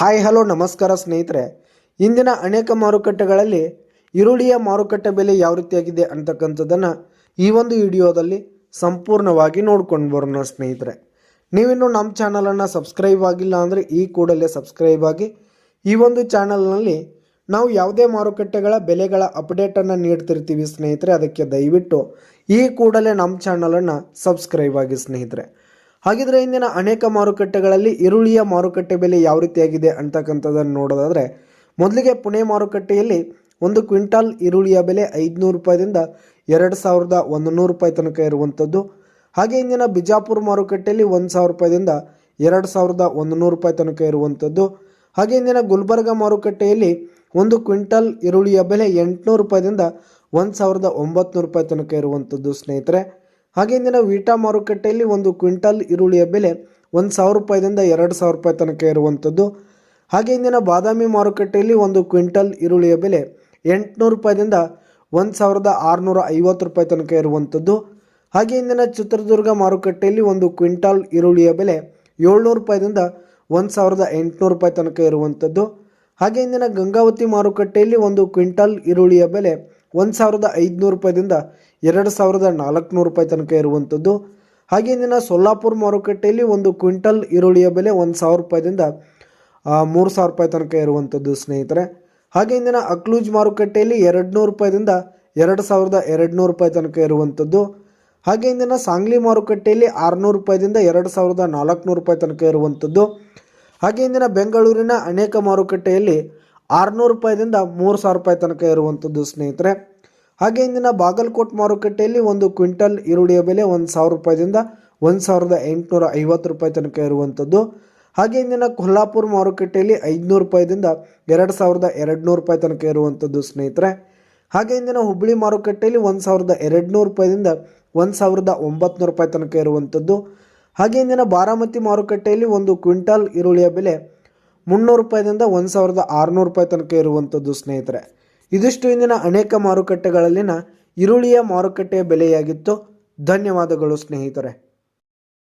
Hi hello ನಮಸ್ಕಾರ ಸ್ನೇಹಿತರೆ. ಇಂದಿನ ಅನೇಕ ಮಾರುಕಟ್ಟೆಗಳಲ್ಲಿ ಈರುಳ್ಳಿಯ ಮಾರುಕಟ್ಟೆ ಬೆಲೆ ಯಾವ ರೀತಿಯಾಗಿದೆ ಅಂತಕ್ಕಂಥದ್ದನ್ನು ಈ ಒಂದು ವಿಡಿಯೋದಲ್ಲಿ ಸಂಪೂರ್ಣವಾಗಿ ನೋಡ್ಕೊಂಡು ಬರೋಣ ಸ್ನೇಹಿತರೆ. ನೀವಿನ್ನು ನಮ್ಮ ಚಾನಲನ್ನು ಸಬ್ಸ್ಕ್ರೈಬ್ ಆಗಿಲ್ಲ ಅಂದರೆ ಈ ಕೂಡಲೇ ಸಬ್ಸ್ಕ್ರೈಬ್ ಆಗಿ. ಈ ಒಂದು ಚಾನಲ್ನಲ್ಲಿ ನಾವು ಯಾವುದೇ ಮಾರುಕಟ್ಟೆಗಳ ಬೆಲೆಗಳ ಅಪ್ಡೇಟನ್ನು ನೀಡ್ತಿರ್ತೀವಿ ಸ್ನೇಹಿತರೆ. ಅದಕ್ಕೆ ದಯವಿಟ್ಟು ಈ ಕೂಡಲೇ ನಮ್ಮ ಚಾನಲನ್ನು ಸಬ್ಸ್ಕ್ರೈಬ್ ಆಗಿ ಸ್ನೇಹಿತರೆ. ಹಾಗಿದ್ರೆ ಇಂದಿನ ಅನೇಕ ಮಾರುಕಟ್ಟೆಗಳಲ್ಲಿ ಈರುಳ್ಳಿಯ ಮಾರುಕಟ್ಟೆ ಬೆಲೆ ಯಾವ ರೀತಿಯಾಗಿದೆ ಅಂತಕ್ಕಂಥದ್ದನ್ನು ನೋಡೋದಾದರೆ, ಮೊದಲಿಗೆ ಪುಣೆ ಮಾರುಕಟ್ಟೆಯಲ್ಲಿ ಒಂದು ಕ್ವಿಂಟಾಲ್ ಈರುಳ್ಳಿಯ ಬೆಲೆ 500 ರೂಪಾಯಿದಿಂದ 2100 ರೂಪಾಯಿ ತನಕ ಇರುವಂಥದ್ದು. ಹಾಗೆ ಇಂದಿನ ಬಿಜಾಪುರ ಮಾರುಕಟ್ಟೆಯಲ್ಲಿ 1000 ರೂಪಾಯಿದಿಂದ 2100 ರೂಪಾಯಿ ತನಕ ಇರುವಂಥದ್ದು. ಹಾಗೆ ಇಂದಿನ ಗುಲ್ಬರ್ಗ ಮಾರುಕಟ್ಟೆಯಲ್ಲಿ ಒಂದು ಕ್ವಿಂಟಾಲ್ ಈರುಳ್ಳಿಯ ಬೆಲೆ 800 ರೂಪಾಯಿದಿಂದ 1900 ರೂಪಾಯಿ ತನಕ ಇರುವಂಥದ್ದು ಸ್ನೇಹಿತರೆ. ಹಾಗೆ ಇಂದಿನ ವೀಟಾ ಮಾರುಕಟ್ಟೆಯಲ್ಲಿ ಒಂದು ಕ್ವಿಂಟಾಲ್ ಈರುಳ್ಳಿಯ ಬೆಲೆ 1000 ರೂಪಾಯಿದಿಂದ 2000 ರೂಪಾಯಿ ತನಕ ಇರುವಂಥದ್ದು. ಹಾಗೆ ಇಂದಿನ ಬಾದಾಮಿ ಮಾರುಕಟ್ಟೆಯಲ್ಲಿ ಒಂದು ಕ್ವಿಂಟಾಲ್ ಈರುಳ್ಳಿಯ ಬೆಲೆ 800 ರೂಪಾಯಿದಿಂದ 1650 ರೂಪಾಯಿ ತನಕ ಇರುವಂಥದ್ದು. ಹಾಗೆ ಇಂದಿನ ಚಿತ್ರದುರ್ಗ ಮಾರುಕಟ್ಟೆಯಲ್ಲಿ ಒಂದು ಕ್ವಿಂಟಾಲ್ ಈರುಳ್ಳಿಯ ಬೆಲೆ 700 ರೂಪಾಯಿದಿಂದ 1800 ರೂಪಾಯಿ ತನಕ ಇರುವಂಥದ್ದು. ಹಾಗೆ ಇಂದಿನ ಗಂಗಾವತಿ ಮಾರುಕಟ್ಟೆಯಲ್ಲಿ ಒಂದು ಕ್ವಿಂಟಾಲ್ ಈರುಳ್ಳಿಯ ಬೆಲೆ 1500 ರೂಪಾಯಿದಿಂದ 2400 ರೂಪಾಯಿ ತನಕ ಇರುವಂಥದ್ದು. ಹಾಗೆ ಇಂದಿನ ಸೊಲ್ಲಾಪುರ ಮಾರುಕಟ್ಟೆಯಲ್ಲಿ ಒಂದು ಕ್ವಿಂಟಲ್ ಈರುಳ್ಳಿಯ ಬೆಲೆ 1000 ರೂಪಾಯಿದಿಂದ 3000 ರೂಪಾಯಿ ತನಕ ಇರುವಂಥದ್ದು ಸ್ನೇಹಿತರೆ. ಹಾಗೆ ಇಂದಿನ ಅಕ್ಲೂಜ್ ಮಾರುಕಟ್ಟೆಯಲ್ಲಿ 200 ರೂಪಾಯಿದಿಂದ 2200 ರೂಪಾಯಿ ತನಕ ಇರುವಂಥದ್ದು. ಹಾಗೆ ಇಂದಿನ ಸಾಂಗ್ಲಿ ಮಾರುಕಟ್ಟೆಯಲ್ಲಿ 600 ರೂಪಾಯಿದಿಂದ 2400 ರೂಪಾಯಿ ತನಕ ಇರುವಂಥದ್ದು. ಹಾಗೆ ಇಂದಿನ ಬೆಂಗಳೂರಿನ ಅನೇಕ ಮಾರುಕಟ್ಟೆಯಲ್ಲಿ 600 ರೂಪಾಯಿದಿಂದ 3000 ರೂಪಾಯಿ ತನಕ ಇರುವಂಥದ್ದು ಸ್ನೇಹಿತರೆ. ಹಾಗೆ ಇಂದಿನ ಬಾಗಲಕೋಟ್ ಮಾರುಕಟ್ಟೆಯಲ್ಲಿ ಒಂದು ಕ್ವಿಂಟಲ್ ಈರುಳ್ಳಿಯ ಬೆಲೆ 1000 ರೂಪಾಯಿದಿಂದ 1850 ರೂಪಾಯಿ ತನಕ ಇರುವಂಥದ್ದು. ಹಾಗೆ ಇಂದಿನ ಕೊಲ್ಹಾಪುರ ಮಾರುಕಟ್ಟೆಯಲ್ಲಿ 500 ರೂಪಾಯಿದಿಂದ 2200 ರೂಪಾಯಿ ತನಕ ಇರುವಂಥದ್ದು ಸ್ನೇಹಿತರೆ. ಹಾಗೆ ಇಂದಿನ ಹುಬ್ಬಳ್ಳಿ ಮಾರುಕಟ್ಟೆಯಲ್ಲಿ 1200 ರೂಪಾಯಿದಿಂದ 1900 ರೂಪಾಯಿ ತನಕ ಇರುವಂಥದ್ದು. ಹಾಗೆ ಇಂದಿನ ಬಾರಾಮತಿ ಮಾರುಕಟ್ಟೆಯಲ್ಲಿ ಒಂದು ಕ್ವಿಂಟಾಲ್ ಈರುಳ್ಳಿಯ ಬೆಲೆ 300 ರೂಪಾಯಿದಿಂದ 1600 ರೂಪಾಯಿ ತನಕ ಇರುವಂಥದ್ದು ಸ್ನೇಹಿತರೆ. ಇದಿಷ್ಟು ಇಂದಿನ ಅನೇಕ ಮಾರುಕಟ್ಟೆಗಳಲ್ಲಿನ ಈರುಳ್ಳಿಯ ಮಾರುಕಟ್ಟೆಯ ಬೆಲೆಯಾಗಿತ್ತು. ಧನ್ಯವಾದಗಳು ಸ್ನೇಹಿತರೆ.